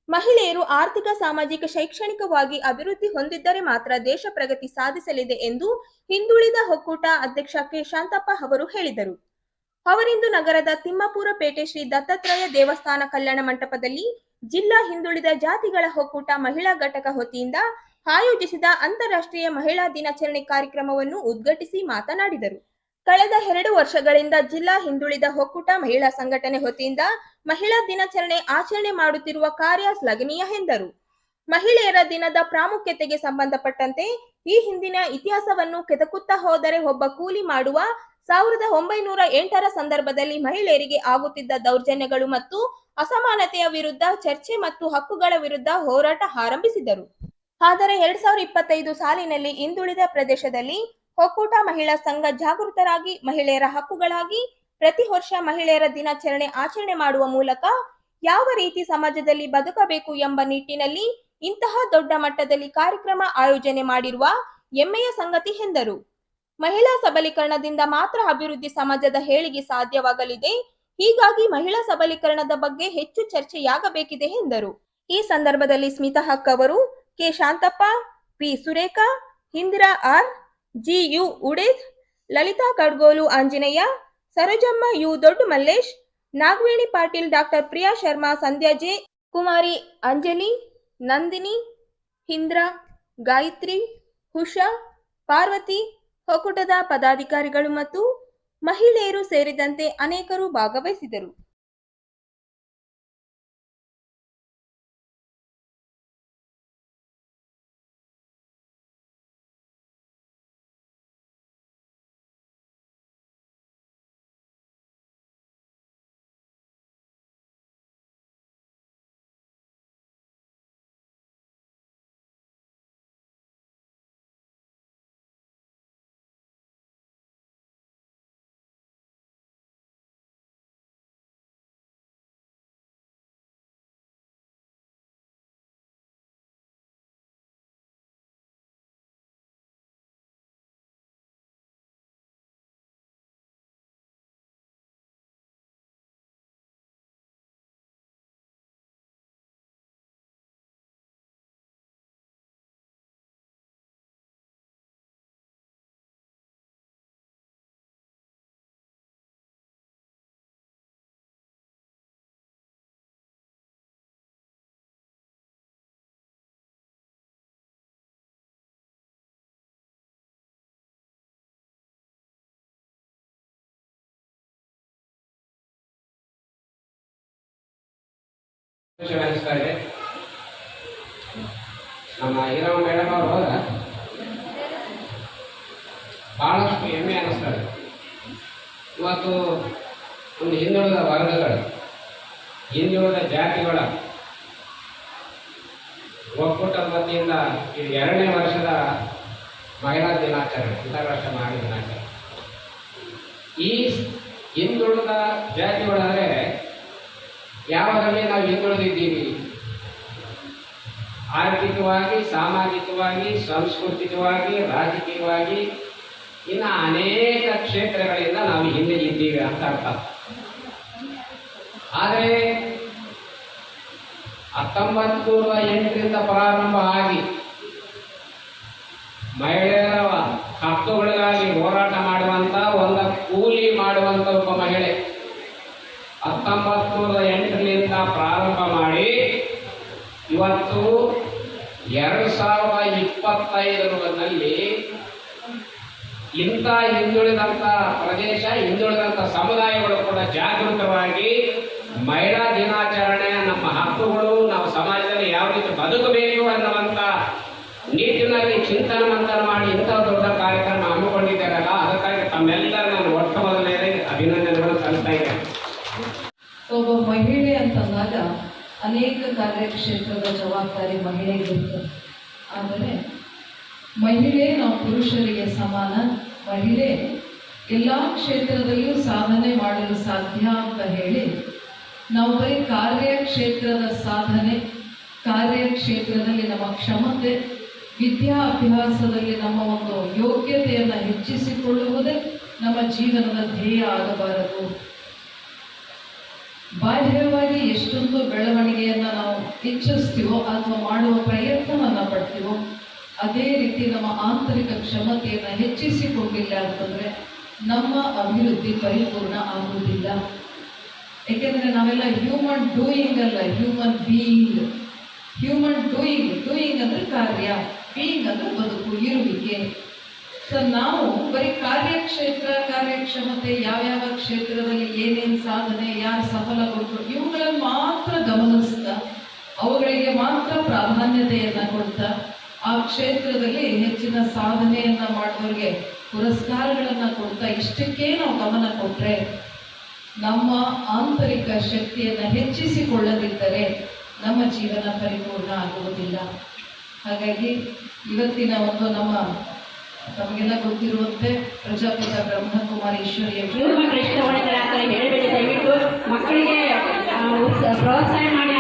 ಮಹಿಳೆಯರು ಆರ್ಥಿಕ, ಸಾಮಾಜಿಕ, ಶೈಕ್ಷಣಿಕವಾಗಿ ಅಭಿವೃದ್ಧಿ ಹೊಂದಿದ್ದರೆ ಮಾತ್ರ ದೇಶ ಪ್ರಗತಿ ಸಾಧಿಸಲಿದೆ ಎಂದು ಹಿಂದುಳಿದ ಒಕ್ಕೂಟ ಅಧ್ಯಕ್ಷ ಕೆ. ಶಾಂತಪ್ಪ ಅವರು ಹೇಳಿದರು. ಅವರಿಂದು ನಗರದ ತಿಮ್ಮಾಪುರ ಪೇಟೆ ಶ್ರೀ ದತ್ತಾತ್ರೇಯ ದೇವಸ್ಥಾನ ಕಲ್ಯಾಣ ಮಂಟಪದಲ್ಲಿ ಜಿಲ್ಲಾ ಹಿಂದುಳಿದ ಜಾತಿಗಳ ಒಕ್ಕೂಟ ಮಹಿಳಾ ಘಟಕ ವತಿಯಿಂದ ಆಯೋಜಿಸಿದ ಅಂತಾರಾಷ್ಟ್ರೀಯ ಮಹಿಳಾ ದಿನಾಚರಣೆ ಕಾರ್ಯಕ್ರಮವನ್ನು ಉದ್ಘಾಟಿಸಿ ಮಾತನಾಡಿದರು. ಕಳೆದ 2 ವರ್ಷಗಳಿಂದ ಜಿಲ್ಲಾ ಹಿಂದುಳಿದ ಒಕ್ಕೂಟ ಮಹಿಳಾ ಸಂಘಟನೆ ವತಿಯಿಂದ ಮಹಿಳಾ ದಿನಾಚರಣೆ ಆಚರಣೆ ಮಾಡುತ್ತಿರುವ ಕಾರ್ಯ ಶ್ಲಾಘನೀಯ ಎಂದರು. ಮಹಿಳೆಯರ ದಿನದ ಪ್ರಾಮುಖ್ಯತೆಗೆ ಸಂಬಂಧಪಟ್ಟಂತೆ ಈ ಹಿಂದಿನ ಇತಿಹಾಸವನ್ನು ಕೆದಕುತ್ತಾ ಹೋದರೆ ಒಬ್ಬ ಕೂಲಿ ಮಾಡುವ 1908ರ ಸಂದರ್ಭದಲ್ಲಿ ಮಹಿಳೆಯರಿಗೆ ಆಗುತ್ತಿದ್ದ ದೌರ್ಜನ್ಯಗಳು ಮತ್ತು ಅಸಮಾನತೆಯ ವಿರುದ್ಧ ಚರ್ಚೆ ಮತ್ತು ಹಕ್ಕುಗಳ ವಿರುದ್ಧ ಹೋರಾಟ ಆರಂಭಿಸಿದರು. ಆದರೆ 2025 ಸಾಲಿನಲ್ಲಿ ಹಿಂದುಳಿದ ಪ್ರದೇಶದಲ್ಲಿ ಒಕ್ಕೂಟ ಮಹಿಳಾ ಸಂಘ ಜಾಗೃತರಾಗಿ ಮಹಿಳೆಯರ ಹಕ್ಕುಗಳಾಗಿ ಪ್ರತಿ ವರ್ಷ ಮಹಿಳೆಯರ ದಿನಾಚರಣೆ ಆಚರಣೆ ಮಾಡುವ ಮೂಲಕ ಯಾವ ರೀತಿ ಸಮಾಜದಲ್ಲಿ ಬದುಕಬೇಕು ಎಂಬ ನಿಟ್ಟಿನಲ್ಲಿ ಇಂತಹ ದೊಡ್ಡ ಮಟ್ಟದಲ್ಲಿ ಕಾರ್ಯಕ್ರಮ ಆಯೋಜನೆ ಮಾಡಿರುವ ಹೆಮ್ಮೆಯ ಸಂಗತಿ ಎಂದರು. ಮಹಿಳಾ ಸಬಲೀಕರಣದಿಂದ ಮಾತ್ರ ಅಭಿವೃದ್ಧಿ ಸಮಾಜದ ಏಳಿಗೆ ಸಾಧ್ಯವಾಗಲಿದೆ. ಹೀಗಾಗಿ ಮಹಿಳಾ ಸಬಲೀಕರಣದ ಬಗ್ಗೆ ಹೆಚ್ಚು ಚರ್ಚೆಯಾಗಬೇಕಿದೆ ಎಂದರು. ಈ ಸಂದರ್ಭದಲ್ಲಿ ಸ್ಮಿತಾ ಹಕ್ ಅವರು, K. Shanthappa, P. Surekha, Indira R, G. U. Uded, Lalitha Kadgolu Anjaneya, Sarojamma U. Dodda Mallesh, Nagaveni Patil, doctor Priya Sharma, Sandhya J, Kumari Anjali, Nandini, Indra, Gayatri, Usha, Parvati, ಒಕ್ಕೂಟದ ಪದಾಧಿಕಾರಿಗಳು ಮತ್ತು ಮಹಿಳೆಯರು ಸೇರಿದಂತೆ ಅನೇಕರು ಭಾಗವಹಿಸಿದರು. ಅನಿಸ್ತಾ ಇದೆ. ನಮ್ಮ ಈರಮ್ಮ ಮೇಡಮ್ ಅವರು ಹೋದ ಬಹಳಷ್ಟು ಹೆಮ್ಮೆ ಅನ್ನಿಸ್ತಾ ಇದೆ. ಇವತ್ತು ಒಂದು ಹಿಂದುಳಿದ ವರ್ಗಗಳು, ಹಿಂದುಳಿದ ಜಾತಿಗಳ ಒಕ್ಕೂಟದ ವತಿಯಿಂದ ಇದು 2ನೇ ವರ್ಷದ ಮಹಿಳಾ ದಿನಾಚರಣೆ, ಅಂತಾರಾಷ್ಟ್ರೀಯ ಮಹಿಳಾ ದಿನಾಚರಣೆ. ಈ ಹಿಂದುಳಿದ ಜಾತಿಗಳಂದರೆ ಯಾವಾಗಲೇ ನಾವು ಹಿಂದುಳಿದಿದ್ದೀವಿ, ಆರ್ಥಿಕವಾಗಿ, ಸಾಮಾಜಿಕವಾಗಿ, ಸಾಂಸ್ಕೃತಿಕವಾಗಿ, ರಾಜಕೀಯವಾಗಿ, ಇನ್ನು ಅನೇಕ ಕ್ಷೇತ್ರಗಳಿಂದ ನಾವು ಹಿಂದೆ ಇದ್ದೀವಿ ಅಂತ ಅರ್ಥ. ಆದರೆ 1908ರಿಂದ ಪ್ರಾರಂಭ ಆಗಿ ಮಹಿಳೆಯರ ಹಕ್ಕುಗಳಿಗಾಗಿ ಹೋರಾಟ ಮಾಡುವಂಥ, ಒಂದು ಕೂಲಿ ಮಾಡುವಂಥ ಒಬ್ಬ ಮಹಿಳೆ 1908ರಿಂದ ಪ್ರಾರಂಭ ಮಾಡಿ ಇವತ್ತು 2025ರಲ್ಲಿ ಇಂಥ ಹಿಂದುಳಿದಂಥ ಪ್ರದೇಶ, ಹಿಂದುಳಿದಂಥ ಸಮುದಾಯಗಳು ಕೂಡ ಜಾಗೃತವಾಗಿ ಮಹಿಳಾ ದಿನಾಚರಣೆ, ನಮ್ಮ ಹಕ್ಕುಗಳು, ನಾವು ಸಮಾಜದಲ್ಲಿ ಯಾವ ರೀತಿ ಬದುಕಬೇಕು ಅನ್ನುವಂಥ ನಿಟ್ಟಿನಲ್ಲಿ ಚಿಂತನೆ ಮಂಥನ ಮಾಡಿ ಇಂಥ ದೊಡ್ಡ ಕಾರ್ಯಕ್ರಮ ಹಮ್ಮಿಕೊಂಡಿದ್ದಾರಲ್ಲ, ಅದಕ್ಕಾಗಿ ತಮ್ಮೆಲ್ಲರೂ ನಾನು ಒಟ್ಟು ಮೊದಲನೇ ಅಭಿನಂದನೆಗಳನ್ನು ಸಲ್ಲಿಸ್ತಾ ಇದ್ದೇನೆ. ಒಬ್ಬ ಮಹಿಳೆ ಅಂತಂದಾಗ ಅನೇಕ ಕಾರ್ಯಕ್ಷೇತ್ರದ ಜವಾಬ್ದಾರಿ ಮಹಿಳೆಗಿರ್ತದೆ. ಆದರೆ ಮಹಿಳೆ ನಾವು ಪುರುಷರಿಗೆ ಸಮಾನ. ಮಹಿಳೆ ಎಲ್ಲ ಕ್ಷೇತ್ರದಲ್ಲಿಯೂ ಸಾಧನೆ ಮಾಡಲು ಸಾಧ್ಯ ಅಂತ ಹೇಳಿ ನಾವು ಬರೀ ಕಾರ್ಯಕ್ಷೇತ್ರದ ಸಾಧನೆ, ಕಾರ್ಯಕ್ಷೇತ್ರದಲ್ಲಿ ನಮ್ಮ ಕ್ಷಮತೆ, ವಿದ್ಯಾಭ್ಯಾಸದಲ್ಲಿ ನಮ್ಮ ಒಂದು ಯೋಗ್ಯತೆಯನ್ನು ಹೆಚ್ಚಿಸಿಕೊಳ್ಳುವುದೇ ನಮ್ಮ ಜೀವನದ ಧ್ಯೇಯ ಆಗಬಾರದು. ಬಾಹ್ಯವಾಗಿ ಎಷ್ಟೊಂದು ಬೆಳವಣಿಗೆಯನ್ನು ನಾವು ಇಚ್ಛಿಸ್ತೀವೋ ಅಥವಾ ಮಾಡುವ ಪ್ರಯತ್ನವನ್ನು ಪಡ್ತೀವೋ, ಅದೇ ರೀತಿ ನಮ್ಮ ಆಂತರಿಕ ಕ್ಷಮತೆಯನ್ನು ಹೆಚ್ಚಿಸಿಕೊಂಡಿಲ್ಲ ಅಂತಂದರೆ ನಮ್ಮ ಅಭಿವೃದ್ಧಿ ಪರಿಪೂರ್ಣ ಆಗುವುದಿಲ್ಲ. ಏಕೆಂದರೆ ನಾವೆಲ್ಲ ಹ್ಯೂಮನ್ ಡೂಯಿಂಗ್ ಅಲ್ಲ, ಹ್ಯೂಮನ್ ಬೀಯಿಂಗ್. ಹ್ಯೂಮನ್ ಡೂಯಿಂಗ್ ಅಂದರೆ ಕಾರ್ಯ, ಬೀಯಿಂಗ್ ಅಂದರೆ ಬದುಕು, ಇರುವಿಕೆ. ಸೊ ನಾವು ಬರೀ ಕಾರ್ಯಕ್ಷಮತೆ, ಯಾವ್ಯಾವ ಕ್ಷೇತ್ರದಲ್ಲಿ ಏನೇನು ಸಾಧನೆ, ಯಾರು ಸಫಲಗೊಂಡ್ರು, ಇವುಗಳನ್ನು ಮಾತ್ರ ಗಮನಿಸ್ತಾ ಅವುಗಳಿಗೆ ಮಾತ್ರ ಪ್ರಾಧಾನ್ಯತೆಯನ್ನು ಕೊಡ್ತಾ ಆ ಕ್ಷೇತ್ರದಲ್ಲಿ ಹೆಚ್ಚಿನ ಸಾಧನೆಯನ್ನು ಮಾಡುವವರಿಗೆ ಪುರಸ್ಕಾರಗಳನ್ನು ಕೊಡ್ತಾ ಇಷ್ಟಕ್ಕೆ ನಾವು ಗಮನ ಕೊಟ್ಟರೆ ನಮ್ಮ ಆಂತರಿಕ ಶಕ್ತಿಯನ್ನು ಹೆಚ್ಚಿಸಿಕೊಳ್ಳದಿದ್ದರೆ ನಮ್ಮ ಜೀವನ ಪರಿಪೂರ್ಣ ಆಗುವುದಿಲ್ಲ. ಹಾಗಾಗಿ ಇವತ್ತಿನ ಒಂದು ನಮಗೆಲ್ಲ ಗೊತ್ತಿರುವಂತೆ ಪ್ರಜಾಪಿತ ಬ್ರಹ್ಮಕುಮಾರಿ ಈಶ್ವರಿಯ ಮಕ್ಕಳು ಇಷ್ಟ ಹೇಳ್ಬೇಡಿ, ದಯವಿಟ್ಟು ಮಕ್ಕಳಿಗೆ ಪ್ರೋತ್ಸಾಹ ಮಾಡಿ